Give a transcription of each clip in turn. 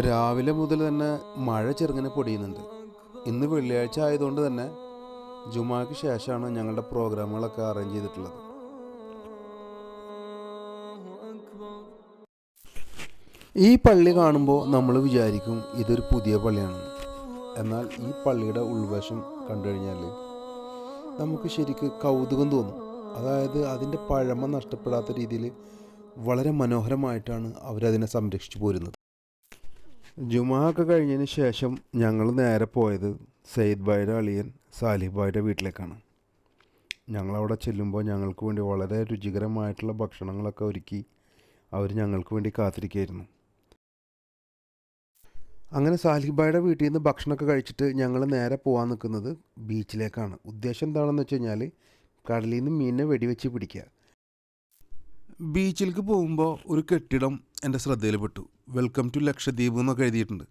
രാവിലെ മുതൽ തന്നെ മഴ ചെറുങ്ങനെ പൊടിയുന്നുണ്ട്. ഇന്ന് വെള്ളിയാഴ്ച ആയതുകൊണ്ട് തന്നെ ജുമാക്ക് ശേഷമാണ് ഞങ്ങളുടെ പ്രോഗ്രാമുകളൊക്കെ അറേഞ്ച് ചെയ്തിട്ടുള്ളത്. ഈ പള്ളി കാണുമ്പോൾ നമ്മൾ വിചാരിക്കും ഇതൊരു പുതിയ പള്ളിയാണെന്ന്. എന്നാൽ ഈ പള്ളിയുടെ ഉൾവശം കണ്ടു കഴിഞ്ഞാൽ നമുക്ക് ശരിക്ക് കൗതുകം തോന്നും. അതായത് അതിൻ്റെ പഴമ നഷ്ടപ്പെടാത്ത രീതിയിൽ വളരെ മനോഹരമായിട്ടാണ് അവരതിനെ സംരക്ഷിച്ചു പോരുന്നത്. ജുമാ ഒക്കെ കഴിഞ്ഞതിന് ശേഷം ഞങ്ങൾ നേരെ പോയത് സയ്യിദ് ഭായിയുടെ അളിയൻ സാലിഹ് ഭായിയുടെ വീട്ടിലേക്കാണ്. ഞങ്ങളവിടെ ചെല്ലുമ്പോൾ ഞങ്ങൾക്ക് വേണ്ടി വളരെ രുചികരമായിട്ടുള്ള ഭക്ഷണങ്ങളൊക്കെ ഒരുക്കി അവർ ഞങ്ങൾക്ക് വേണ്ടി കാത്തിരിക്കുകയായിരുന്നു. അങ്ങനെ സാലിഹ് ഭായിയുടെ വീട്ടിൽ നിന്ന് ഭക്ഷണമൊക്കെ കഴിച്ചിട്ട് ഞങ്ങൾ നേരെ പോകാൻ നിൽക്കുന്നത് ബീച്ചിലേക്കാണ്. ഉദ്ദേശം എന്താണെന്ന് വെച്ച് കഴിഞ്ഞാൽ കടലിൽ നിന്ന് മീനിനെ വെടിവെച്ച് പിടിക്കുക. ബീച്ചിലേക്ക് പോകുമ്പോൾ ഒരു കെട്ടിടം എൻ്റെ ശ്രദ്ധയിൽപ്പെട്ടു. വെൽക്കം ടു ലക്ഷദ്വീപ് എന്നൊക്കെ എഴുതിയിട്ടുണ്ട്.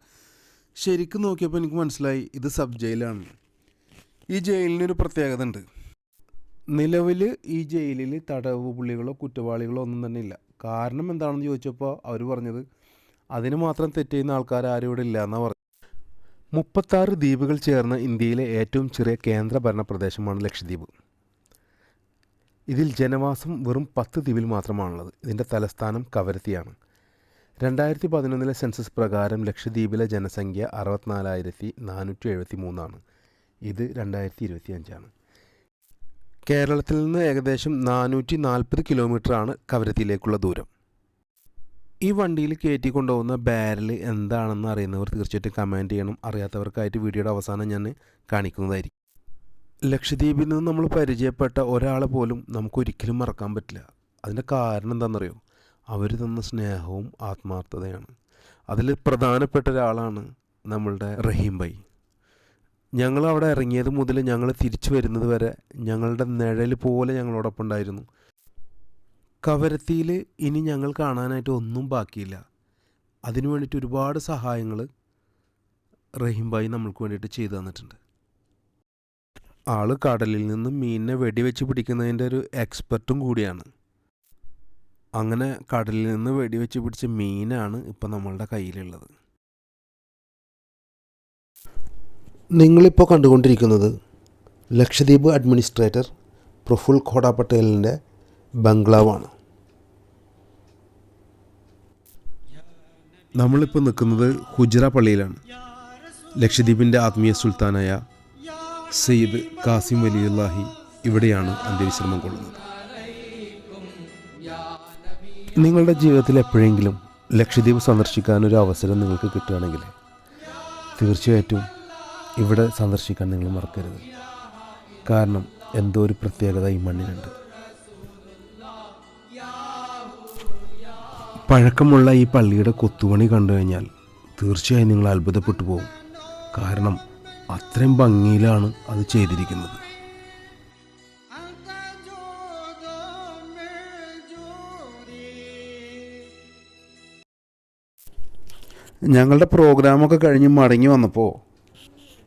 ശരിക്കും നോക്കിയപ്പോൾ എനിക്ക് മനസ്സിലായി ഇത് സബ് ജയിലാണ്. ഈ ജയിലിനൊരു പ്രത്യേകത ഉണ്ട്. നിലവിൽ ഈ ജയിലിൽ തടവ് പുള്ളികളോ കുറ്റവാളികളോ ഒന്നും തന്നെ ഇല്ല. കാരണം എന്താണെന്ന് ചോദിച്ചപ്പോൾ അവർ പറഞ്ഞത് അതിന് മാത്രം തെറ്റ് ചെയ്യുന്ന ആൾക്കാർ ആരും ഇവിടെ ഇല്ല എന്നാണ് പറഞ്ഞത്. 36 ദ്വീപുകൾ ചേർന്ന ഇന്ത്യയിലെ ഏറ്റവും ചെറിയ കേന്ദ്രഭരണ പ്രദേശമാണ് ലക്ഷദ്വീപ്. ഇതിൽ ജനവാസം വെറും 10 ദ്വീപിൽ മാത്രമാണുള്ളത്. ഇതിൻ്റെ തലസ്ഥാനം കവരത്തിയാണ്. 2011 സെൻസസ് പ്രകാരം ലക്ഷദ്വീപിലെ ജനസംഖ്യ 64,473 ആണ്. ഇത് 2025 കേരളത്തിൽ നിന്ന് ഏകദേശം 440 കിലോമീറ്ററാണ് കവരത്തിയിലേക്കുള്ള ദൂരം. ഈ വണ്ടിയിൽ കയറ്റി കൊണ്ടുപോകുന്ന ബാരൽ എന്താണെന്ന് അറിയുന്നവർ തീർച്ചയായിട്ടും കമൻറ്റ് ചെയ്യണം. അറിയാത്തവർക്കായിട്ട് വീഡിയോയുടെ അവസാനം ഞാൻ കാണിക്കുന്നതായിരിക്കും. ലക്ഷദ്വീപിൽ നിന്ന് നമ്മൾ പരിചയപ്പെട്ട ഒരാളെ പോലും നമുക്കൊരിക്കലും മറക്കാൻ പറ്റില്ല. അതിൻ്റെ കാരണം എന്താണെന്നറിയോ? അവർ തന്ന സ്നേഹവും ആത്മാർത്ഥതയാണ്. അതിൽ പ്രധാനപ്പെട്ട ഒരാളാണ് നമ്മളുടെ റഹീം ഭായി. ഞങ്ങൾ അവിടെ ഇറങ്ങിയത് മുതൽ ഞങ്ങൾ തിരിച്ചു വരുന്നത് വരെ ഞങ്ങളുടെ നിഴൽ പോലെ ഞങ്ങളോടൊപ്പം ഉണ്ടായിരുന്നു. കവരത്തിയിൽ ഇനി ഞങ്ങൾ കാണാനായിട്ട് ഒന്നും ബാക്കിയില്ല. അതിനു വേണ്ടിയിട്ട് ഒരുപാട് സഹായങ്ങൾ റഹീം ഭായി നമ്മൾക്ക് വേണ്ടിയിട്ട് ചെയ്തു തന്നിട്ടുണ്ട്. ആൾ കടലിൽ നിന്ന് മീനിനെ വെടിവെച്ച് പിടിക്കുന്നതിൻ്റെ ഒരു എക്സ്പെർട്ടും കൂടിയാണ്. അങ്ങനെ കടലിൽ നിന്ന് വെടിവെച്ച് പിടിച്ച മീനാണ് ഇപ്പം നമ്മളുടെ കയ്യിലുള്ളത്. നിങ്ങളിപ്പോൾ കണ്ടുകൊണ്ടിരിക്കുന്നത് ലക്ഷദ്വീപ് അഡ്മിനിസ്ട്രേറ്റർ പ്രഫുൽ ഖോഡ പട്ടേലിൻ്റെ ബംഗ്ലാവാണ്. നമ്മളിപ്പോൾ നിൽക്കുന്നത് ഹുജ്റ പള്ളിയിലാണ്. ലക്ഷദ്വീപിൻ്റെ ആത്മീയ സുൽത്താനായ സയ്യിദ് കാസിം വലിയുല്ലാഹി ഇവിടെയാണ് അന്ത്യവിശ്രമം കൊള്ളുന്നത്. നിങ്ങളുടെ ജീവിതത്തിൽ എപ്പോഴെങ്കിലും ലക്ഷദ്വീപ് സന്ദർശിക്കാനൊരു അവസരം നിങ്ങൾക്ക് കിട്ടുകയാണെങ്കിൽ തീർച്ചയായിട്ടും ഇവിടെ സന്ദർശിക്കാൻ നിങ്ങൾ മറക്കരുത്. കാരണം എന്തോ ഒരു പ്രത്യേകത ഈ മണ്ണിനുണ്ട്. പഴക്കമുള്ള ഈ പള്ളിയുടെ കൊത്തുപണി കണ്ടു കഴിഞ്ഞാൽ തീർച്ചയായും നിങ്ങൾ അത്ഭുതപ്പെട്ടു പോകും. കാരണം അത്രയും ഭംഗിയിലാണ് അത് ചെയ്തിരിക്കുന്നത്. ഞങ്ങളുടെ പ്രോഗ്രാമൊക്കെ കഴിഞ്ഞ് മടങ്ങി വന്നപ്പോൾ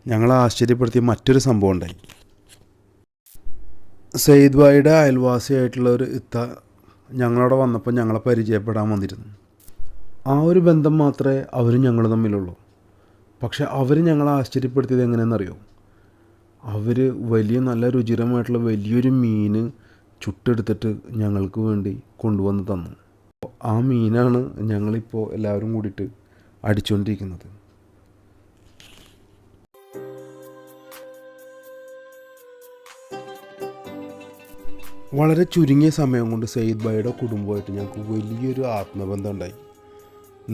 ഞങ്ങളെ ആശ്ചര്യപ്പെടുത്തിയ മറ്റൊരു സംഭവം ഉണ്ടായി. സയ്യിദ് ഭായിയുടെ അയൽവാസിയായിട്ടുള്ള ഒരു ഇത്ത ഞങ്ങളവിടെ വന്നപ്പോൾ ഞങ്ങളെ പരിചയപ്പെടാൻ വന്നിരുന്നു. ആ ഒരു ബന്ധം മാത്രമേ അവരും ഞങ്ങളും തമ്മിലുള്ളൂ. പക്ഷെ അവർ ഞങ്ങളെ ആശ്ചര്യപ്പെടുത്തിയത് എങ്ങനെയെന്നറിയോ? അവർ നല്ല രുചികരമായിട്ടുള്ള വലിയൊരു മീൻ ചുട്ടെടുത്തിട്ട് ഞങ്ങൾക്ക് വേണ്ടി കൊണ്ടുവന്ന് തന്നു. ആ മീനാണ് ഞങ്ങളിപ്പോൾ എല്ലാവരും കൂടിയിട്ട് അടിച്ചുകൊണ്ടിരിക്കുന്നത്. വളരെ ചുരുങ്ങിയ സമയം കൊണ്ട് സയ്യിദ് ഭായിയുടെ കുടുംബമായിട്ട് ഞങ്ങൾക്ക് വലിയൊരു ആത്മബന്ധം ഉണ്ടായി.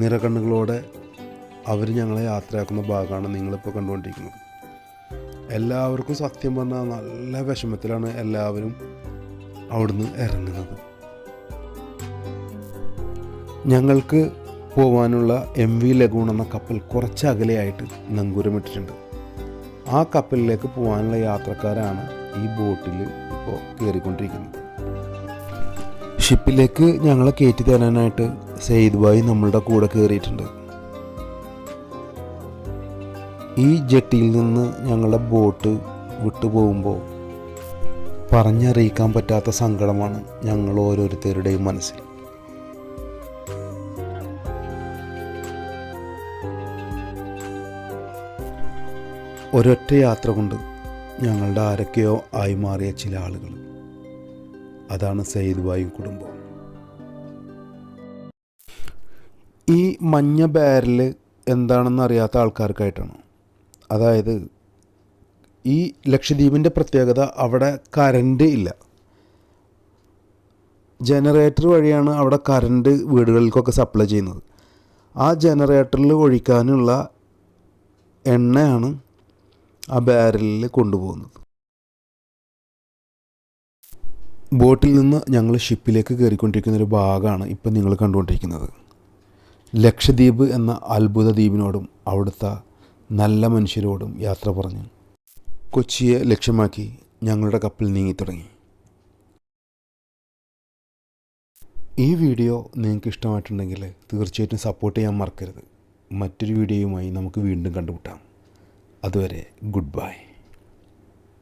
നിറകണ്ണുകളോടെ അവർ ഞങ്ങളെ യാത്രയാക്കുന്ന ഭാഗമാണ് നിങ്ങളിപ്പോൾ കണ്ടുകൊണ്ടിരിക്കുന്നത്. എല്ലാവർക്കും സത്യം പറഞ്ഞാൽ നല്ല വിഷമത്തിലാണ് എല്ലാവരും അവിടുന്ന് ഇറങ്ങുന്നത്. ഞങ്ങൾക്ക് പോകാനുള്ള MV ലഗൂൺ എന്ന കപ്പൽ കുറച്ച് അകലെയായിട്ട് നങ്കൂരമിട്ടിട്ടുണ്ട്. ആ കപ്പലിലേക്ക് പോകാനുള്ള യാത്രക്കാരാണ് ഈ ബോട്ടിൽ ഇപ്പോൾ കയറിക്കൊണ്ടിരിക്കുന്നത്. ഷിപ്പിലേക്ക് ഞങ്ങളെ കയറ്റി തരാനായിട്ട് സയ്യിദ് ഭായി നമ്മളുടെ കൂടെ കയറിയിട്ടുണ്ട്. ഈ ജെട്ടിയിൽ നിന്ന് ഞങ്ങളുടെ ബോട്ട് വിട്ടു പോകുമ്പോൾ പറഞ്ഞറിയിക്കാൻ പറ്റാത്ത സങ്കടമാണ് ഞങ്ങൾ ഓരോരുത്തരുടെയും മനസ്സിൽ. ഒരൊറ്റ യാത്ര കൊണ്ട് ഞങ്ങളുടെ ആരൊക്കെയോ ആയി മാറിയ ചില ആളുകൾ. അതാണ് സയ്യിദ് ബായും കുടുംബം. ഈ മഞ്ഞ ബാരൽ എന്താണെന്ന് അറിയാത്ത ആൾക്കാർക്കായിട്ടാണ്. അതായത് ഈ ലക്ഷദ്വീപിൻ്റെ പ്രത്യേകത, അവിടെ കറണ്ട് ഇല്ല. ജനറേറ്റർ വഴിയാണ് അവിടെ കറണ്ട് വീടുകൾക്കൊക്കെ സപ്ലൈ ചെയ്യുന്നത്. ആ ജനറേറ്ററിൽ ഒഴിക്കാനുള്ള എണ്ണയാണ് ആ ബാരലിൽ കൊണ്ടുപോകുന്നത്. ബോട്ടിൽ നിന്ന് ഞങ്ങൾ ഷിപ്പിലേക്ക് കയറിക്കൊണ്ടിരിക്കുന്നൊരു ഭാഗമാണ് ഇപ്പം നിങ്ങൾ കണ്ടുകൊണ്ടിരിക്കുന്നത്. ലക്ഷദ്വീപ് എന്ന അത്ഭുത ദ്വീപിനോടും അവിടുത്തെ നല്ല മനുഷ്യരോടും യാത്ര പറഞ്ഞ് കൊച്ചിയെ ലക്ഷ്യമാക്കി ഞങ്ങളുടെ കപ്പൽ നീങ്ങിത്തുടങ്ങി. ഈ വീഡിയോ നിങ്ങൾക്ക് ഇഷ്ടമായിട്ടുണ്ടെങ്കിൽ തീർച്ചയായിട്ടും സപ്പോർട്ട് ചെയ്യാൻ മറക്കരുത്. മറ്റൊരു വീഡിയോയുമായി നമുക്ക് വീണ്ടും കണ്ടുമുട്ടാം. അതുവരെ ഗുഡ് ബൈ.